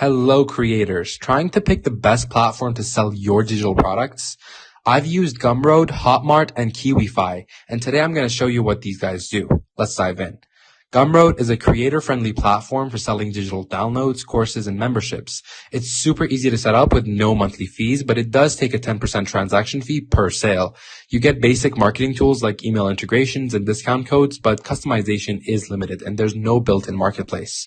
Hello creators, trying to pick the best platform to sell your digital products? I've used Gumroad, Hotmart, and Kiwifi, and today I'm going to show you what these guys do. Let's dive in. Gumroad is a creator-friendly platform for selling digital downloads, courses, and memberships. It's super easy to set up with no monthly fees, but it does take a 10% transaction fee per sale. You get basic marketing tools like email integrations and discount codes, but customization is limited and there's no built-in marketplace.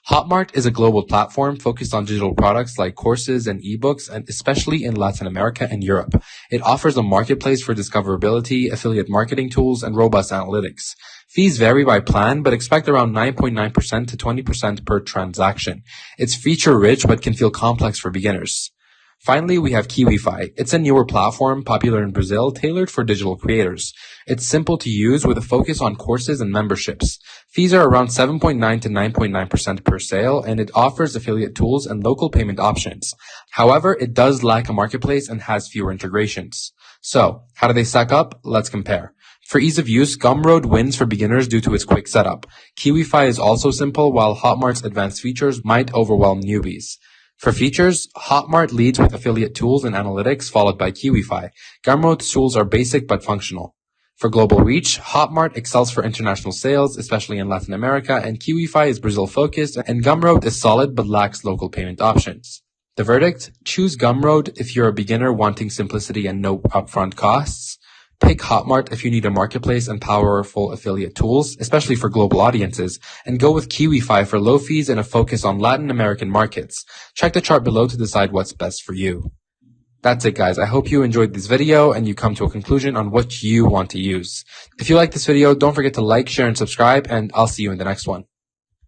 Hotmart is a global platform focused on digital products like courses and ebooks, and especially in Latin America and Europe. It offers a marketplace for discoverability, affiliate marketing tools, and robust analytics. Fees vary by plan, but expect around 9.9% to 20% per transaction. It's feature-rich but can feel complex for beginners. Finally, we have Kiwifi. It's a newer platform popular in Brazil, tailored for digital creators. It's simple to use with a focus on courses and memberships. Fees are around 7.9 to 9.9% per sale, and it offers affiliate tools and local payment options. However, it does lack a marketplace and has fewer integrations. So, how do they stack up? Let's compare. For ease of use, Gumroad wins for beginners due to its quick setup. Kiwifi is also simple, while Hotmart's advanced features might overwhelm newbies. For features, Hotmart leads with affiliate tools and analytics, followed by Kiwifi. Gumroad's tools are basic but functional. For global reach, Hotmart excels for international sales, especially in Latin America, and Kiwifi is Brazil-focused, and Gumroad is solid but lacks local payment options. The verdict? Choose Gumroad if you're a beginner wanting simplicity and no upfront costs. Pick Hotmart if you need a marketplace and powerful affiliate tools, especially for global audiences, and go with Kiwifi for low fees and a focus on Latin American markets. Check the chart below to decide what's best for you. That's it, guys. I hope you enjoyed this video and you come to a conclusion on what you want to use. If you like this video, don't forget to like, share, and subscribe, and I'll see you in the next one.